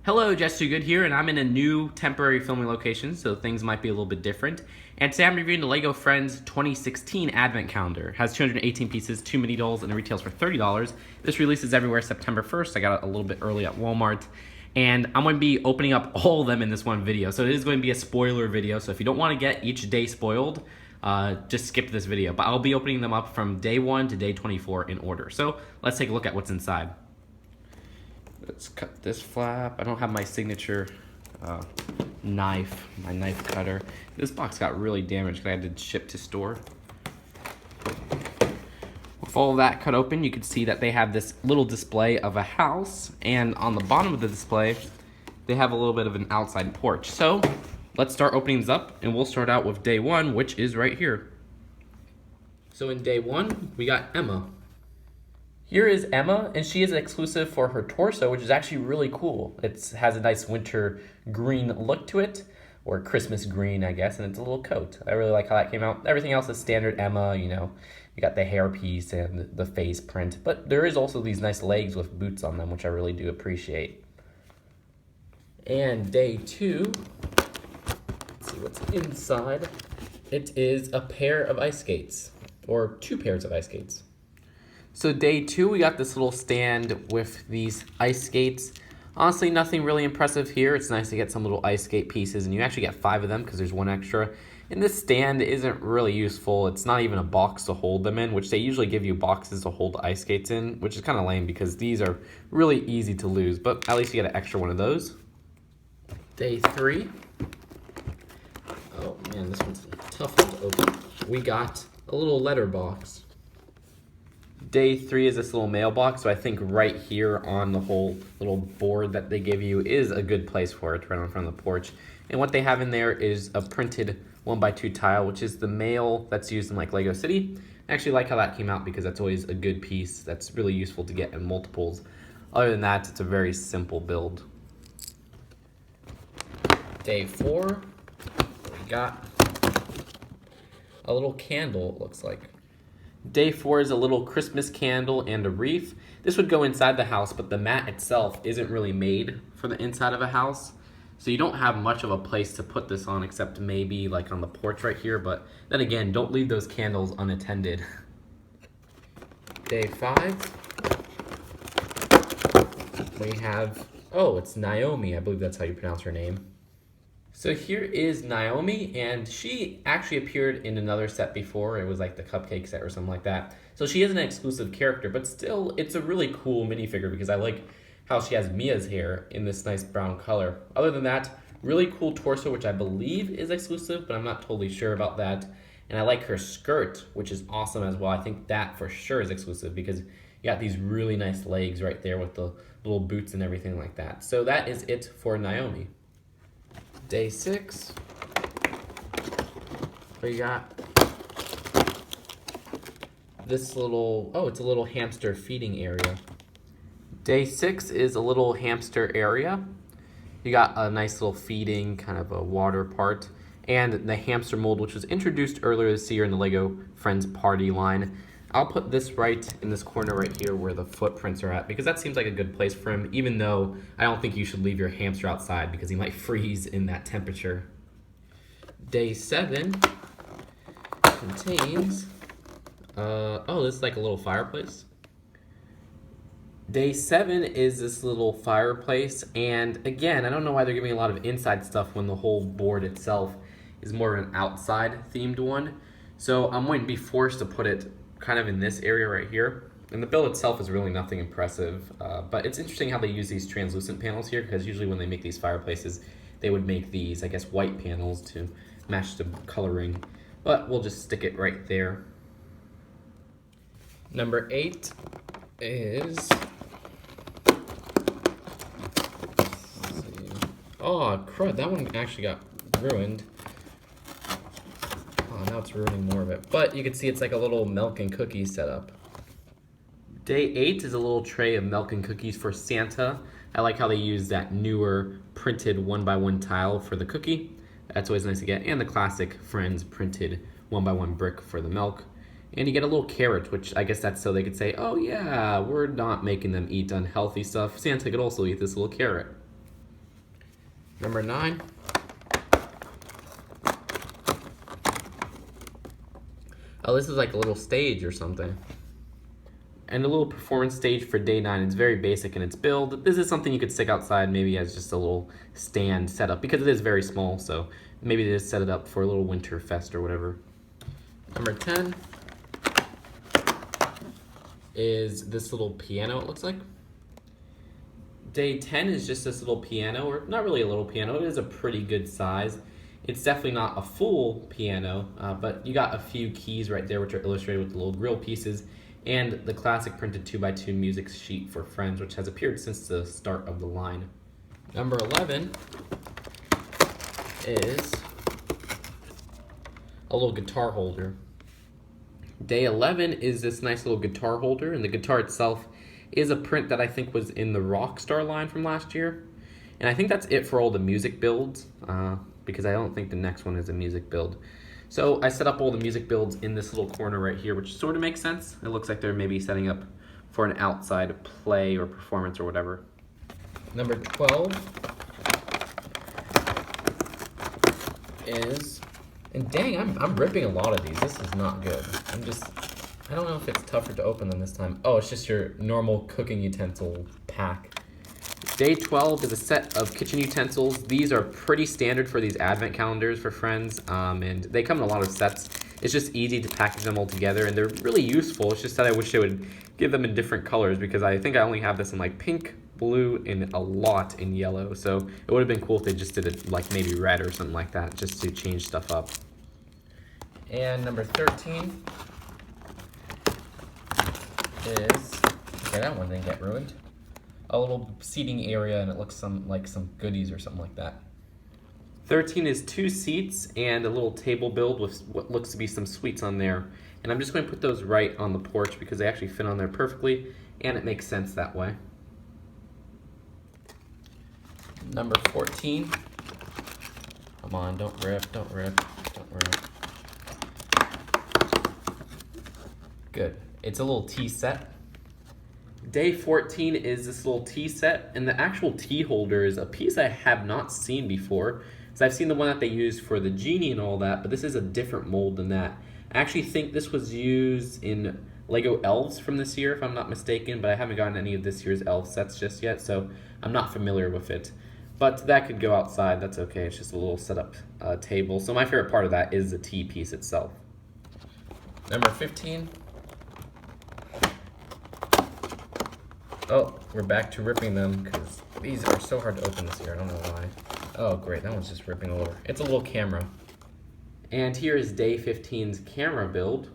Hello, Jess Too Good here, and I'm in a new temporary filming location, so things might be a little bit different. And today I'm reviewing the LEGO Friends 2016 Advent Calendar. It has 218 pieces, 2 mini dolls, and it retails for $30. This releases everywhere September 1st. I got it a little bit early at Walmart. And I'm going to be opening up all of them in this one video. So it is going to be a spoiler video, so if you don't want to get each day spoiled, just skip this video. But I'll be opening them up from day 1 to day 24 in order. So let's take a look at what's inside. Let's cut this flap. I don't have my signature my knife cutter. This box got really damaged because I had to ship to store. With all of that cut open, you can see that they have this little display of a house, and on the bottom of the display, they have a little bit of an outside porch. So let's start opening these up, and we'll start out with day 1, which is right here. So in day 1, we got Emma. Here is Emma, and she is exclusive for her torso, which is actually really cool. It has a nice winter green look to it, or Christmas green, I guess, and it's a little coat. I really like how that came out. Everything else is standard Emma, you know. You got the hair piece and the face print, but there is also these nice legs with boots on them, which I really do appreciate. And day 2, let's see what's inside. It is a pair of ice skates, or 2 pairs of ice skates. So day 2, we got this little stand with these ice skates. Honestly, nothing really impressive here. It's nice to get some little ice skate pieces, and you actually get 5 of them because there's 1 extra. And this stand isn't really useful. It's not even a box to hold them in, which they usually give you boxes to hold ice skates in, which is kind of lame because these are really easy to lose, but at least you get an extra one of those. Day 3. Oh man, this one's a tough one to open. We got a little letter box. Day 3 is this little mailbox, so I think right here on the whole little board that they give you is a good place for it, right in front of the porch. And what they have in there is a printed 1x2 tile, which is the mail that's used in like Lego City. I actually like how that came out because that's always a good piece that's really useful to get in multiples. Other than that, it's a very simple build. Day 4, we got a little candle, it looks like. Day 4 is a little Christmas candle and a wreath. This would go inside the house, but the mat itself isn't really made for the inside of a house. So you don't have much of a place to put this on except maybe like on the porch right here. But then again, don't leave those candles unattended. Day 5. We have, oh, it's Naomi. I believe that's how you pronounce her name. So here is Naomi, and she actually appeared in another set before. It was like the cupcake set or something like that. So she is an exclusive character, but still, it's a really cool minifigure because I like how she has Mia's hair in this nice brown color. Other than that, really cool torso, which I believe is exclusive, but I'm not totally sure about that. And I like her skirt, which is awesome as well. I think that for sure is exclusive because you got these really nice legs right there with the little boots and everything like that. So that is it for Naomi. Day 6, we got this little, oh, it's a little hamster feeding area. Day 6 is a little hamster area. You got a nice little feeding, kind of a water part, and the hamster mold, which was introduced earlier this year in the LEGO Friends Party line. I'll put this right in this corner right here where the footprints are at because that seems like a good place for him, even though I don't think you should leave your hamster outside because he might freeze in that temperature. Day 7 contains, oh, this is like a little fireplace. Day 7 is this little fireplace, and again, I don't know why they're giving a lot of inside stuff when the whole board itself is more of an outside themed one. So I'm going to be forced to put it kind of in this area right here. And the build itself is really nothing impressive, but it's interesting how they use these translucent panels here because usually when they make these fireplaces, they would make these, I guess, white panels to match the coloring, but we'll just stick it right there. Number 8 is, oh crud, that one actually got ruined. Oh, now it's ruining more of it. But you can see it's like a little milk and cookies setup. Day 8 is a little tray of milk and cookies for Santa. I like how they use that newer printed 1x1 tile for the cookie. That's always nice to get. And the classic Friends printed 1x1 brick for the milk. And you get a little carrot, which I guess that's so they could say, oh yeah, we're not making them eat unhealthy stuff. Santa could also eat this little carrot. Number 9. Oh, this is like a little stage or something. And a little performance stage for day 9. It's very basic in its build. This is something you could stick outside maybe as just a little stand setup because it is very small, so maybe just set it up for a little winter fest or whatever. Number 10 is this little piano, it looks like. Day 10 is just this little piano, or not really a little piano, it is a pretty good size. It's definitely not a full piano, but you got a few keys right there which are illustrated with the little grill pieces, and the classic printed 2x2 music sheet for Friends, which has appeared since the start of the line. Number 11 is a little guitar holder. Day 11 is this nice little guitar holder, and the guitar itself is a print that I think was in the Rockstar line from last year. And I think that's it for all the music builds, because I don't think the next one is a music build. So I set up all the music builds in this little corner right here, which sort of makes sense. It looks like they're maybe setting up for an outside play or performance or whatever. Number 12 is, and dang, I'm ripping a lot of these. This is not good. I don't know if it's tougher to open than this time. Oh, it's just your normal cooking utensil pack. Day 12 is a set of kitchen utensils. These are pretty standard for these advent calendars for Friends, and they come in a lot of sets. It's just easy to package them all together, and they're really useful. It's just that I wish they would give them in different colors, because I think I only have this in like pink, blue, and a lot in yellow. So it would have been cool if they just did it like maybe red or something like that, just to change stuff up. And number 13 is, okay, that one didn't get ruined. A little seating area, and it looks like some goodies or something like that. 13 is 2 seats and a little table build with what looks to be some sweets on there. And I'm just going to put those right on the porch because they actually fit on there perfectly, and it makes sense that way. Number 14. Come on, don't rip, don't rip, don't rip. Good. It's a little tea set. Day 14 is this little tea set, and the actual tea holder is a piece I have not seen before. So I've seen the one that they used for the genie and all that, but this is a different mold than that. I actually think this was used in Lego Elves from this year, if I'm not mistaken, but I haven't gotten any of this year's Elf sets just yet, so I'm not familiar with it. But that could go outside, that's okay, it's just a little setup table. So my favorite part of that is the tea piece itself. Number 15. Oh, we're back to ripping them because these are so hard to open this year. I don't know why. Oh, great. That one's just ripping all over. It's a little camera. And here is Day 15's camera build.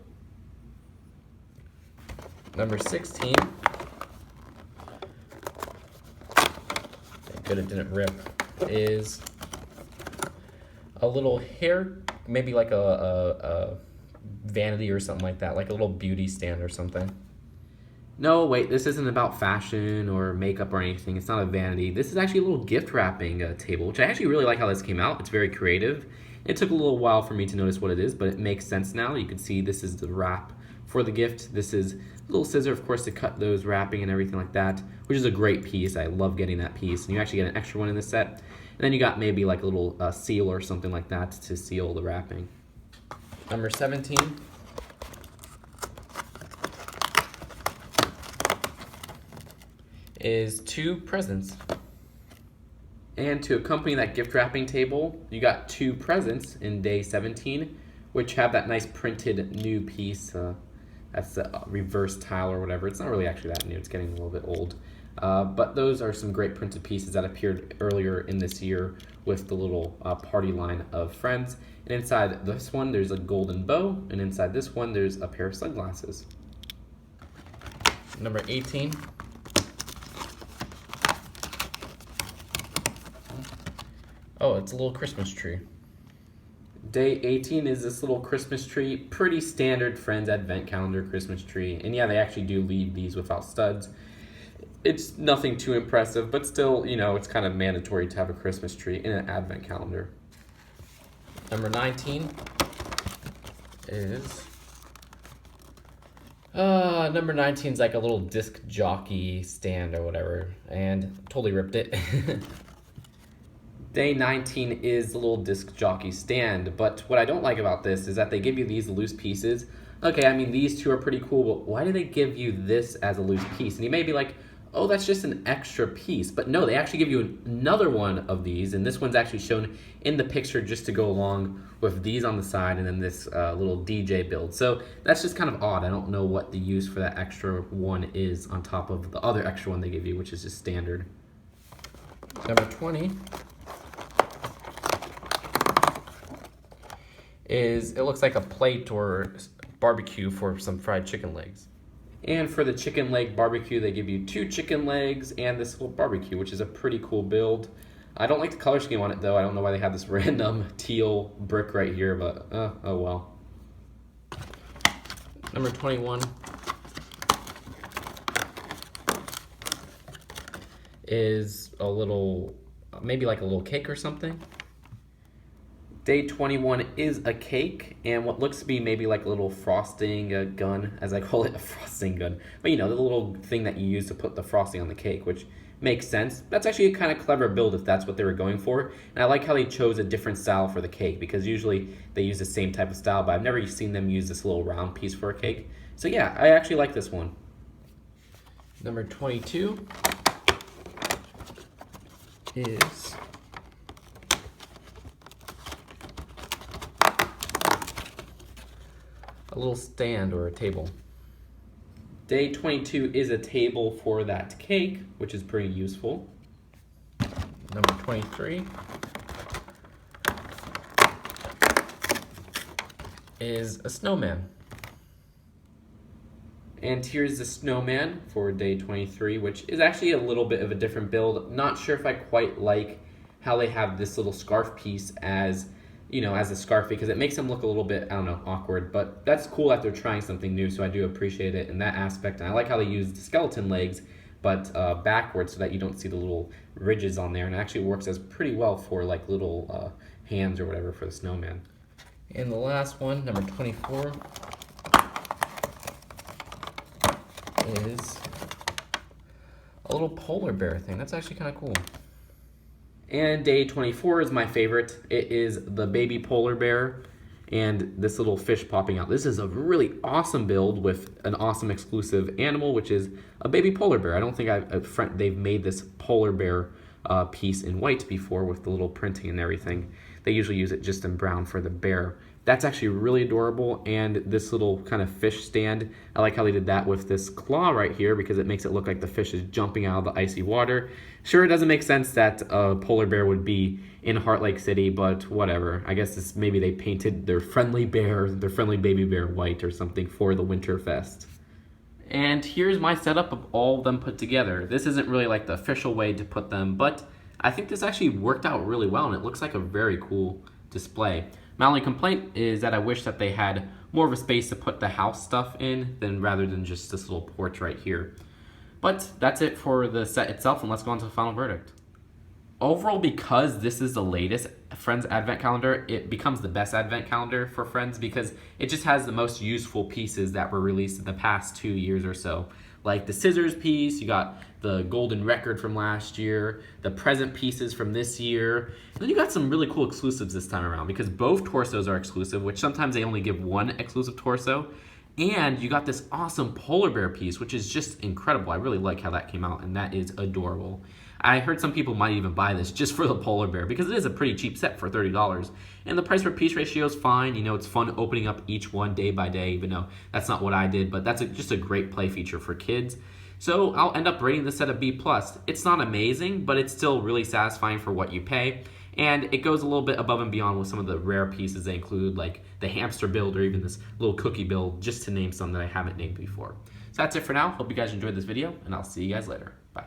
Number 16. Thank good it didn't rip. Is a little hair, maybe like a vanity or something like that, like a little beauty stand or something. No, wait, this isn't about fashion or makeup or anything. It's not a vanity. This is actually a little gift wrapping table, which I actually really like how this came out. It's very creative. It took a little while for me to notice what it is, but it makes sense now. You can see this is the wrap for the gift. This is a little scissor, of course, to cut those wrapping and everything like that, which is a great piece. I love getting that piece. And you actually get an extra one in the set. And then you got maybe like a little seal or something like that to seal the wrapping. Number 17. Is 2 presents. And to accompany that gift wrapping table, you got 2 presents in Day 17, which have that nice printed new piece. That's the reverse tile or whatever. It's not really actually that new, it's getting a little bit old. But those are some great printed pieces that appeared earlier in this year with the little party line of Friends. And inside this one, there's a golden bow, and inside this one, there's a pair of sunglasses. Number 18. Oh, it's a little Christmas tree. Day 18 is this little Christmas tree. Pretty standard Friends Advent Calendar Christmas tree. And yeah, they actually do leave these without studs. It's nothing too impressive, but still, you know, it's kind of mandatory to have a Christmas tree in an Advent calendar. Number 19 is... number 19 is like a little disc jockey stand or whatever. And totally ripped it. Day 19 is the little disc jockey stand, but what I don't like about this is that they give you these loose pieces. Okay, I mean, these two are pretty cool, but why do they give you this as a loose piece? And you may be like, oh, that's just an extra piece. But no, they actually give you another one of these, and this one's actually shown in the picture just to go along with these on the side and then this little DJ build. So that's just kind of odd. I don't know what the use for that extra one is on top of the other extra one they give you, which is just standard. Number 20 is, it looks like a plate or barbecue for some fried chicken legs. And for the chicken leg barbecue, they give you 2 chicken legs and this little barbecue, which is a pretty cool build. I don't like the color scheme on it though. I don't know why they have this random teal brick right here, but oh well. Number 21 is a little, maybe like a little cake or something. Day 21 is a cake, and what looks to be maybe like a little frosting gun, as I call it, a frosting gun. But you know, the little thing that you use to put the frosting on the cake, which makes sense. That's actually a kind of clever build if that's what they were going for. And I like how they chose a different style for the cake, because usually they use the same type of style, but I've never seen them use this little round piece for a cake. So yeah, I actually like this one. Number 22 is a little stand or a table. Day 22 is a table for that cake, which is pretty useful. Number 23 is a snowman. And here's the snowman for day 23, which is actually a little bit of a different build. Not sure if I quite like how they have this little scarf piece as, you know, as a scarf, because it makes them look a little bit, I don't know, awkward. But that's cool that they're trying something new, so I do appreciate it in that aspect. And I like how they use the skeleton legs, but backwards, so that you don't see the little ridges on there. And it actually works as pretty well for like little hands or whatever for the snowman. And the last one, number 24, is a little polar bear thing. That's actually kind of cool. And day 24 is my favorite. It is the baby polar bear and this little fish popping out. This is a really awesome build with an awesome exclusive animal, which is a baby polar bear. I don't think they've made this polar bear piece in white before with the little printing and everything. They usually use it just in brown for the bear. That's actually really adorable, and this little kind of fish stand, I like how they did that with this claw right here because it makes it look like the fish is jumping out of the icy water. Sure, it doesn't make sense that a polar bear would be in Heart Lake City, but whatever. I guess maybe they painted their friendly baby bear white or something for the Winter Fest. And here's my setup of all of them put together. This isn't really like the official way to put them, but I think this actually worked out really well, and it looks like a very cool display. My only complaint is that I wish that they had more of a space to put the house stuff in rather than just this little porch right here. But that's it for the set itself, and let's go on to the final verdict. Overall, because this is the latest Friends Advent Calendar, it becomes the best Advent Calendar for Friends because it just has the most useful pieces that were released in the past 2 years or so. Like the scissors piece, you got the golden record from last year, the present pieces from this year, and then you got some really cool exclusives this time around because both torsos are exclusive, which sometimes they only give one exclusive torso, and you got this awesome polar bear piece, which is just incredible. I really like how that came out, and that is adorable. I heard some people might even buy this just for the polar bear because it is a pretty cheap set for $30. And the price per piece ratio is fine. You know, it's fun opening up each one day by day, even though that's not what I did, but that's just a great play feature for kids. So I'll end up rating this set a B+. It's not amazing, but it's still really satisfying for what you pay. And it goes a little bit above and beyond with some of the rare pieces they include, like the hamster build or even this little cookie build, just to name some that I haven't named before. So that's it for now. Hope you guys enjoyed this video, and I'll see you guys later. Bye.